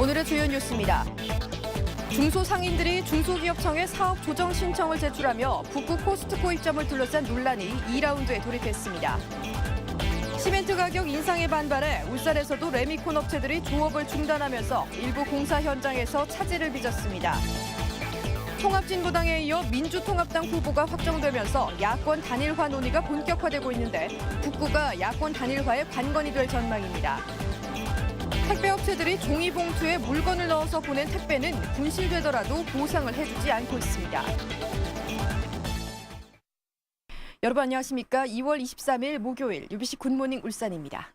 오늘의 주요 뉴스입니다. 중소상인들이 중소기업청에 사업 조정 신청을 제출하며 북구 코스트코 입점을 둘러싼 논란이 2라운드에 돌입했습니다. 시멘트 가격 인상에 반발해 울산에서도 레미콘 업체들이 조업을 중단하면서 일부 공사 현장에서 차질을 빚었습니다. 통합진보당에 이어 민주통합당 후보가 확정되면서 야권 단일화 논의가 본격화되고 있는데 북구가 야권 단일화의 관건이 될 전망입니다. 택배업체들이 종이봉투에 물건을 넣어서 보낸 택배는 분실되더라도 보상을 해주지 않고 있습니다. 여러분 안녕하십니까? 2월 23일 목요일 UBC 굿모닝 울산입니다.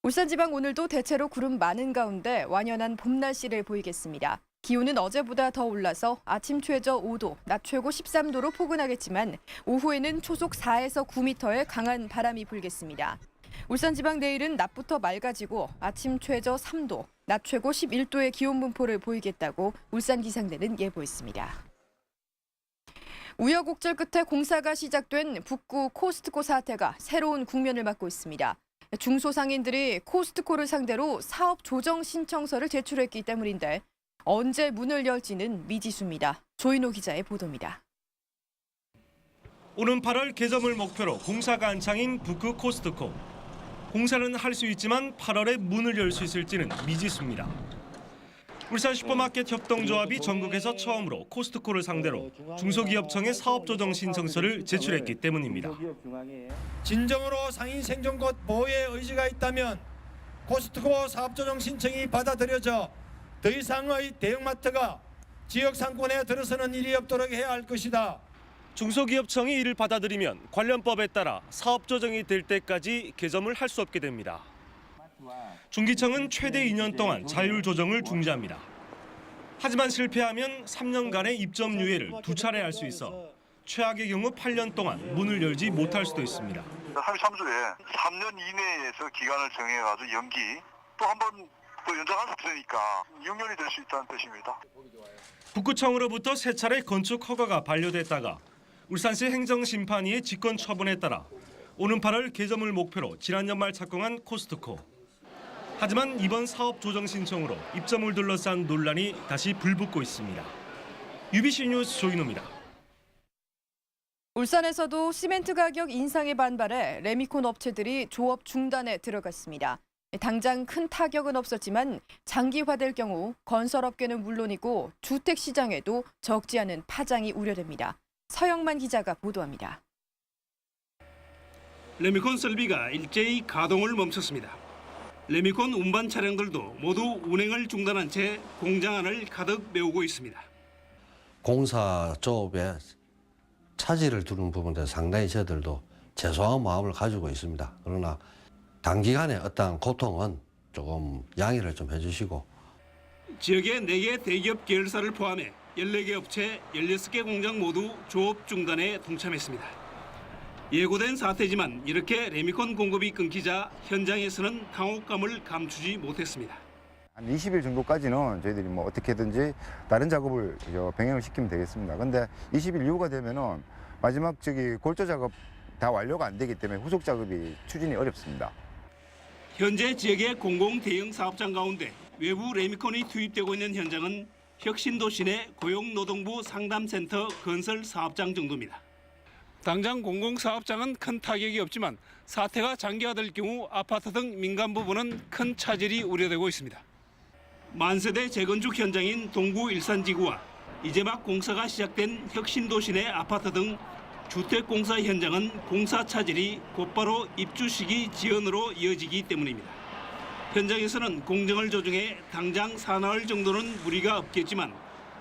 울산지방 오늘도 대체로 구름 많은 가운데 완연한 봄 날씨를 보이겠습니다. 기온은 어제보다 더 올라서 아침 최저 5도, 낮 최고 13도로 포근하겠지만 오후에는 초속 4에서 9m의 강한 바람이 불겠습니다. 울산지방 내일은 낮부터 맑아지고 아침 최저 3도, 낮 최고 11도의 기온 분포를 보이겠다고 울산기상대는 예보했습니다. 우여곡절 끝에 공사가 시작된 북구 코스트코 사태가 새로운 국면을 맞고 있습니다. 중소상인들이 코스트코를 상대로 사업 조정 신청서를 제출했기 때문인데 언제 문을 열지는 미지수입니다. 조인호 기자의 보도입니다. 오는 8월 개점을 목표로 공사가 한창인 북구 코스트코. 공사는 할 수 있지만 8월에 문을 열 수 있을지는 미지수입니다. 울산 슈퍼마켓 협동조합이 전국에서 처음으로 코스트코를 상대로 중소기업청에 사업조정 신청서를 제출했기 때문입니다. 진정으로 상인 생존권 보호의 의지가 있다면 코스트코 사업조정 신청이 받아들여져 더 이상의 대형마트가 지역 상권에 들어서는 일이 없도록 해야 할 것이다. 중소기업청이 이를 받아들이면 관련법에 따라 사업조정이 될 때까지 개점을 할 수 없게 됩니다. 중기청은 최대 2년 동안 자율조정을 중지합니다. 하지만 실패하면 3년간의 입점 유예를 2차례 할 수 있어 최악의 경우 8년 동안 문을 열지 못할 수도 있습니다. 합의 3조에 3년 이내에서 기간을 정해가지고 연기 또 한 번 또 연장할 수 있으니까 6년이 될 수 있다는 뜻입니다. 북구청으로부터 3차례 건축 허가가 반려됐다가 울산시 행정심판위의 직권 처분에 따라 오는 8월 개점을 목표로 지난 연말 착공한 코스트코. 하지만 이번 사업 조정 신청으로 입점을 둘러싼 논란이 다시 불붙고 있습니다. UBC 뉴스 조인호입니다. 울산에서도 시멘트 가격 인상에 반발해 레미콘 업체들이 조업 중단에 들어갔습니다. 당장 큰 타격은 없었지만 장기화될 경우 건설업계는 물론이고 주택시장에도 적지 않은 파장이 우려됩니다. 서영만 기자가 보도합니다. 레미콘 설비가 일제히 가동을 멈췄습니다. 레미콘 운반 차량들도 모두 운행을 중단한 채 공장 안을 가득 메우고 있습니다. 공사 조업에 차질을 두는 부분에 상당히 저희들도 죄송한 마음을 가지고 있습니다. 그러나 단기간에 어떠한 고통은 조금 양해를 좀 해주시고. 지역의 4개 대기업 계열사를 포함해 14개 업체 16개 공장 모두 조업 중단에 동참했습니다. 예고된 사태지만 이렇게 레미콘 공급이 끊기자 현장에서는 당혹감을 감추지 못했습니다. 한 20일 정도까지는 저희들이 뭐 어떻게든지 다른 작업을 병행을 시키면 되겠습니다. 근데 20일 이후가 되면은 마지막 골조 작업 다 완료가 안 되기 때문에 후속 작업이 추진이 어렵습니다. 현재 지역의 공공 대형 사업장 가운데 외부 레미콘이 투입되고 있는 현장은 혁신도시 내 고용노동부 상담센터 건설 사업장 정도입니다. 당장 공공사업장은 큰 타격이 없지만 사태가 장기화될 경우 아파트 등 민간 부분은 큰 차질이 우려되고 있습니다. 만세대 재건축 현장인 동구 일산지구와 이제 막 공사가 시작된 혁신도시 내 아파트 등 주택공사 현장은 공사 차질이 곧바로 입주 시기 지연으로 이어지기 때문입니다. 현장에서는 공정을 조정해 당장 사나흘 정도는 무리가 없겠지만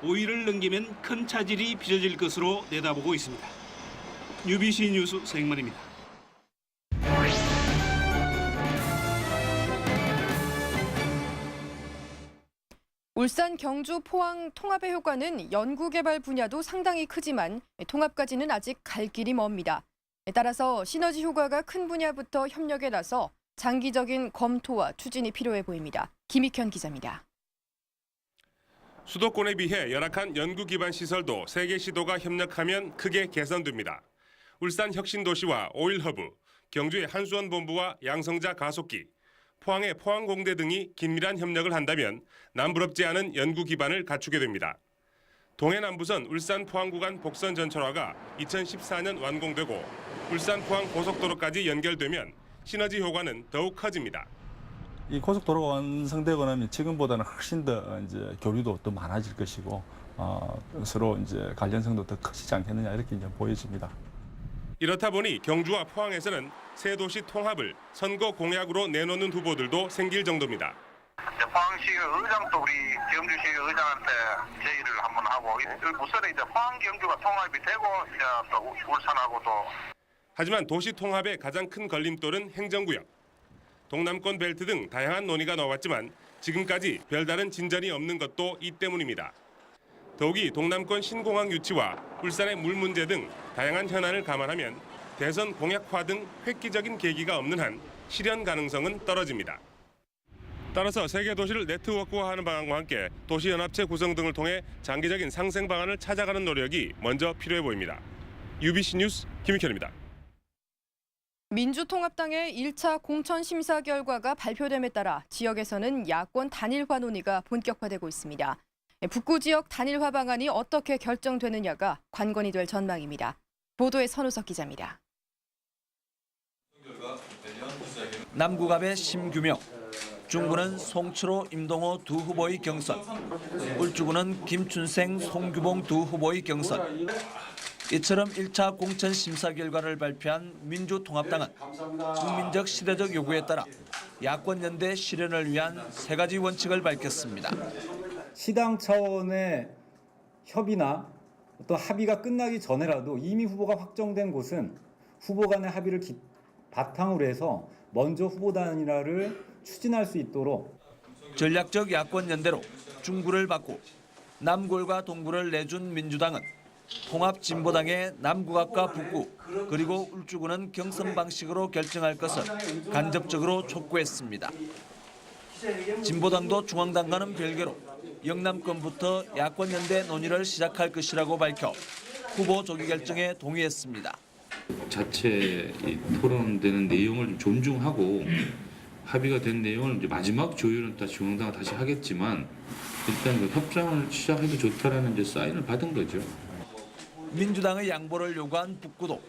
5일을 넘기면 큰 차질이 빚어질 것으로 내다보고 있습니다. UBC 뉴스 서영만입니다. 울산, 경주, 포항 통합의 효과는 연구개발 분야도 상당히 크지만 통합까지는 아직 갈 길이 멉니다. 따라서 시너지 효과가 큰 분야부터 협력에 나서 장기적인 검토와 추진이 필요해 보입니다. 김익현 기자입니다. 수도권에 비해 열악한 연구 기반 시설도 세계 시도가 협력하면 크게 개선됩니다. 울산 혁신도시와 오일허브, 경주의 한수원 본부와 양성자 가속기, 포항의 포항공대 등이 긴밀한 협력을 한다면 남부럽지 않은 연구 기반을 갖추게 됩니다. 동해남부선 울산 포항 구간 복선 전철화가 2014년 완공되고 울산 포항 고속도로까지 연결되면 시너지 효과는 더욱 커집니다. 이 고속도로가 완성되고 나면 지금보다는 훨씬 더 이제 교류도 더 많아질 것이고 서로 이제 관련성도 더 커지지 않겠느냐 이렇게 이제 보여집니다. 이렇다 보니 경주와 포항에서는 세 도시 통합을 선거 공약으로 내놓는 후보들도 생길 정도입니다. 포항시 의장도 우리 경주시 의장한테 제의를 한번 하고 우선 이제 포항 경주가 통합이 되고 이제 또 울산하고도. 하지만 도시 통합의 가장 큰 걸림돌은 행정구역. 동남권 벨트 등 다양한 논의가 나왔지만 지금까지 별다른 진전이 없는 것도 이 때문입니다. 더욱이 동남권 신공항 유치와 울산의 물 문제 등 다양한 현안을 감안하면 대선 공약화 등 획기적인 계기가 없는 한 실현 가능성은 떨어집니다. 따라서 세계 도시를 네트워크화하는 방안과 함께 도시연합체 구성 등을 통해 장기적인 상생 방안을 찾아가는 노력이 먼저 필요해 보입니다. UBC 뉴스 김익현입니다. 민주통합당의 1차 공천 심사 결과가 발표됨에 따라 지역에서는 야권 단일화 논의가 본격화되고 있습니다. 북구 지역 단일화 방안이 어떻게 결정되느냐가 관건이 될 전망입니다. 보도에 선우석 기자입니다. 남구갑의 심규명, 중구는 송철호, 임동호 두 후보의 경선, 울주구는 김춘생, 송규봉 두 후보의 경선. 이처럼 1차 공천 심사 결과를 발표한 민주통합당은 국민적 시대적 요구에 따라 야권 연대 실현을 위한 세 가지 원칙을 밝혔습니다. 시당 차원의 협의나 또 합의가 끝나기 전에라도 이미 후보가 확정된 곳은 후보 간의 합의를 바탕으로 해서 먼저 후보 단일화를 추진할 수 있도록 전략적 야권 연대로 중구를 받고 남골과 동구를 내준 민주당은 통합진보당의 남구갑과 북구 그리고 울주구는 경선 방식으로 결정할 것을 간접적으로 촉구했습니다. 진보당도 중앙당과는 별개로 영남권부터 야권 연대 논의를 시작할 것이라고 밝혀 후보 조기 결정에 동의했습니다. 자체 토론되는 내용을 좀 존중하고 합의가 된 내용을 이제 마지막 조율은 다 중앙당과 다시 하겠지만 일단 그 협상을 시작해도 좋다라는 이제 사인을 받은 거죠. 민주당의 양보를 요구한 북구도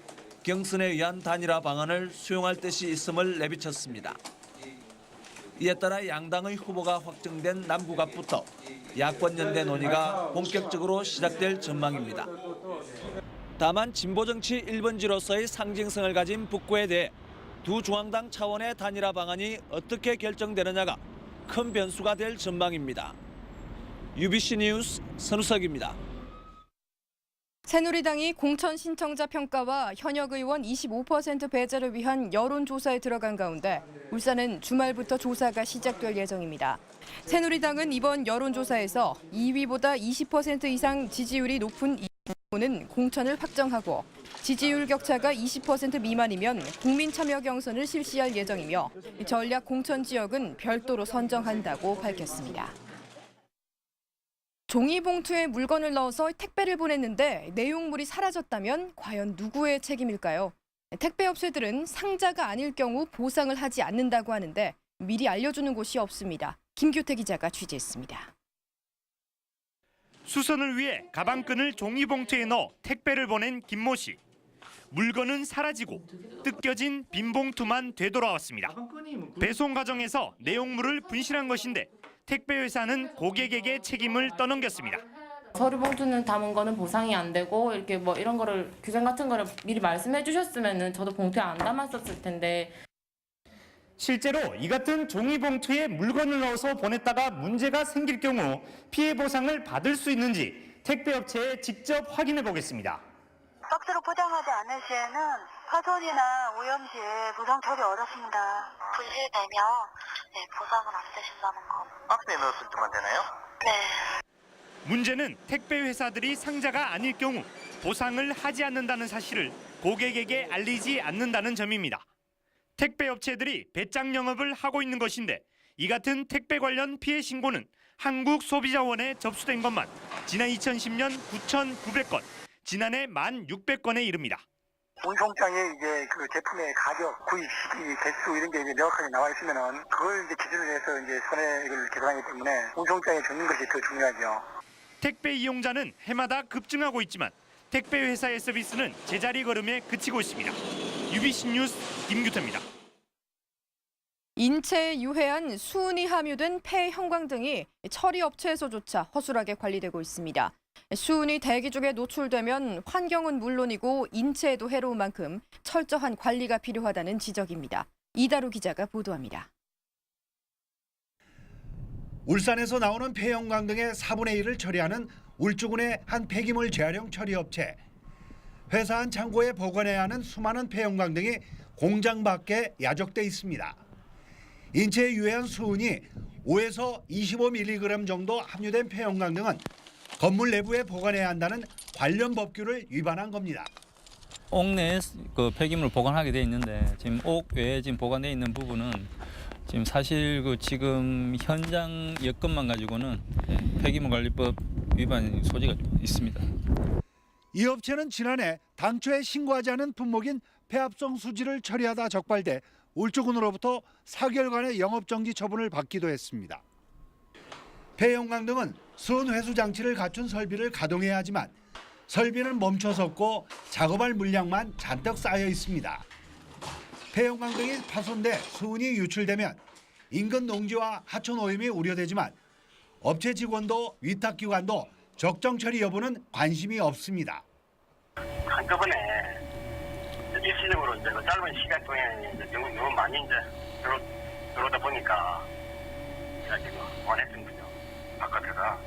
경선에 의한 단일화 방안을 수용할 뜻이 있음을 내비쳤습니다. 이에 따라 양당의 후보가 확정된 남구갑부터 야권 연대 논의가 본격적으로 시작될 전망입니다. 다만 진보 정치 1번지로서의 상징성을 가진 북구에 대해 두 중앙당 차원의 단일화 방안이 어떻게 결정되느냐가 큰 변수가 될 전망입니다. UBC 뉴스 선우석입니다. 새누리당이 공천 신청자 평가와 현역 의원 25% 배제를 위한 여론조사에 들어간 가운데 울산은 주말부터 조사가 시작될 예정입니다. 새누리당은 이번 여론조사에서 2위보다 20% 이상 지지율이 높은 이 후보는 공천을 확정하고 지지율 격차가 20% 미만이면 국민 참여 경선을 실시할 예정이며 전략 공천 지역은 별도로 선정한다고 밝혔습니다. 종이봉투에 물건을 넣어서 택배를 보냈는데 내용물이 사라졌다면 과연 누구의 책임일까요? 택배업체들은 상자가 아닐 경우 보상을 하지 않는다고 하는데 미리 알려주는 곳이 없습니다. 김규태 기자가 취재했습니다. 수선을 위해 가방끈을 종이봉투에 넣어 택배를 보낸 김모 씨. 물건은 사라지고 뜯겨진 빈 봉투만 되돌아왔습니다. 배송 과정에서 내용물을 분실한 것인데 택배회사는 고객에게 책임을 떠넘겼습니다. 서류 봉투는 담은 거는 보상이 안 되고 이렇게 뭐 이런 거를 규정 같은 거를 미리 말씀해 주셨으면은 저도 봉투에 안 담았었을 텐데. 실제로 이 같은 종이봉투에 물건을 넣어서 보냈다가 문제가 생길 경우 피해 보상을 받을 수 있는지 택배업체에 직접 확인해 보겠습니다. 박스로 포장하지 않을 시에는 파손이나 오염 시에 보상 처리 어렵습니다. 분실되면 보상은 안 되신다는 거. 박스에 넣었을 때만 되나요? 네. 문제는 택배 회사들이 상자가 아닐 경우 보상을 하지 않는다는 사실을 고객에게 알리지 않는다는 점입니다. 택배 업체들이 배짱 영업을 하고 있는 것인데 이 같은 택배 관련 피해 신고는 한국소비자원에 접수된 것만 지난 2010년 9,900건, 지난해 1,600건에 이릅니다. 운송장에 이제 그 제품의 가격, 구입 시기, 개수 이런 게 이제 명확하게 나와 있으면은 그걸 이제 기준으로 해서 이제 손해를 계산하기 때문에 운송장에 적는 것이 더 중요하죠. 택배 이용자는 해마다 급증하고 있지만 택배 회사의 서비스는 제자리 걸음에 그치고 있습니다. UBC 뉴스 김규태입니다. 인체에 유해한 수은이 함유된 폐 형광 등이 처리 업체에서조차 허술하게 관리되고 있습니다. 수은이 대기 중에 노출되면 환경은 물론이고 인체에도 해로운 만큼 철저한 관리가 필요하다는 지적입니다. 이다루 기자가 보도합니다. 울산에서 나오는 폐형광 등의 4분의 1을 처리하는 울주군의 한 폐기물 재활용 처리 업체. 회사 한 창고에 보관해야 하는 수많은 폐형광 등이 공장 밖에 야적돼 있습니다. 인체에 유해한 수은이 5에서 25mg 정도 함유된 폐형광 등은 건물 내부에 보관해야 한다는 관련 법규를 위반한 겁니다. 옥 내에 그 폐기물을 보관하게 돼 있는데 지금 옥 외에 지금 보관돼 있는 부분은 지금 사실 그 지금 현장 여건만 가지고는 폐기물관리법 위반 소지가 있습니다. 이 업체는 지난해 당초에 신고하지 않은 분목인 폐합성 수지를 처리하다 적발돼 울주군으로부터 4개월간의 영업정지 처분을 받기도 했습니다. 폐형광 등은 수은 회수 장치를 갖춘 설비를 가동해야 하지만 설비는 멈춰섰고 작업할 물량만 잔뜩 쌓여 있습니다. 폐형광 등이 파손돼 수은이 유출되면 인근 농지와 하천 오염이 우려되지만 업체 직원도 위탁기관도 적정 처리 여부는 관심이 없습니다. 한꺼번에 일시적으로 이제 그 짧은 시간 동안에 이제 너무 많이 이제 들어오다 보니까 제가 지금 원했던 거죠. 바깥에다.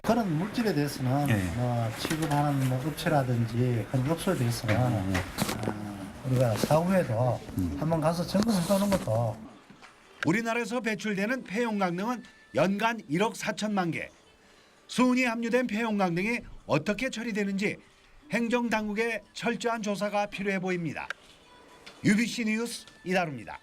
그런 물질에 대해서는 뭐 취급하는 뭐 업체라든지 그런 업소에 대해서는 우리가 사후에도 한번 가서 점검해 보는 것도. 우리나라에서 배출되는 폐형광 등은 연간 1억 4천만 개. 수은이 함유된 폐형광 등이 어떻게 처리되는지 행정당국의 철저한 조사가 필요해 보입니다. UBC 뉴스 이다루입니다.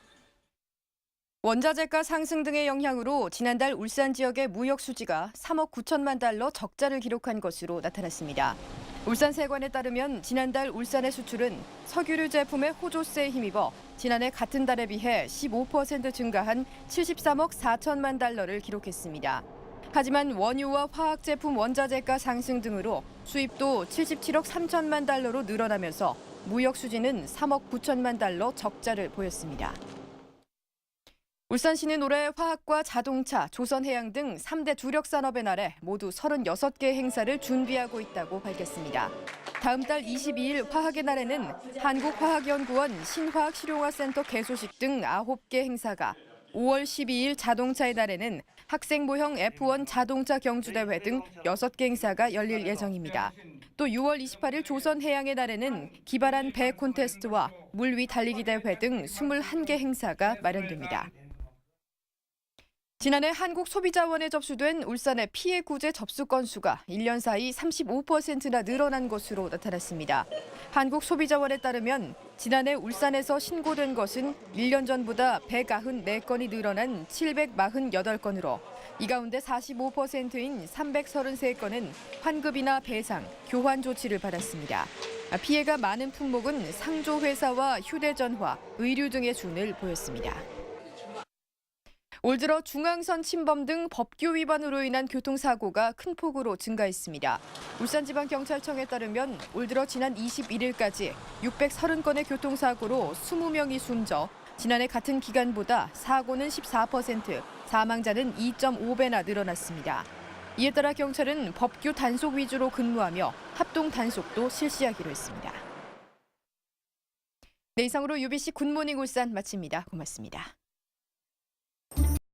원자재가 상승 등의 영향으로 지난달 울산 지역의 무역 수지가 3억 9천만 달러 적자를 기록한 것으로 나타났습니다. 울산세관에 따르면 지난달 울산의 수출은 석유류 제품의 호조세에 힘입어 지난해 같은 달에 비해 15% 증가한 73억 4천만 달러를 기록했습니다. 하지만 원유와 화학제품 원자재가 상승 등으로 수입도 77억 3천만 달러로 늘어나면서 무역 수지는 3억 9천만 달러 적자를 보였습니다. 울산시는 올해 화학과 자동차, 조선해양 등 3대 주력 산업의 날에 모두 36개 행사를 준비하고 있다고 밝혔습니다. 다음 달 22일 화학의 날에는 한국화학연구원 신화학실용화센터 개소식 등 9개 행사가, 5월 12일 자동차의 날에는 학생 모형 F1 자동차 경주대회 등 6개 행사가 열릴 예정입니다. 또 6월 28일 조선해양의 날에는 기발한 배 콘테스트와 물위 달리기 대회 등 21개 행사가 마련됩니다. 지난해 한국소비자원에 접수된 울산의 피해 구제 접수 건수가 1년 사이 35%나 늘어난 것으로 나타났습니다. 한국소비자원에 따르면 지난해 울산에서 신고된 것은 1년 전보다 194건이 늘어난 748건으로 이 가운데 45%인 333건은 환급이나 배상, 교환 조치를 받았습니다. 피해가 많은 품목은 상조회사와 휴대전화, 의류 등의 준을 보였습니다. 올 들어 중앙선 침범 등 법규 위반으로 인한 교통사고가 큰 폭으로 증가했습니다. 울산지방경찰청에 따르면 올 들어 지난 21일까지 630건의 교통사고로 20명이 숨져 지난해 같은 기간보다 사고는 14%, 사망자는 2.5배나 늘어났습니다. 이에 따라 경찰은 법규 단속 위주로 근무하며 합동 단속도 실시하기로 했습니다. 네, 이상으로 UBC 굿모닝 울산 마칩니다. 고맙습니다.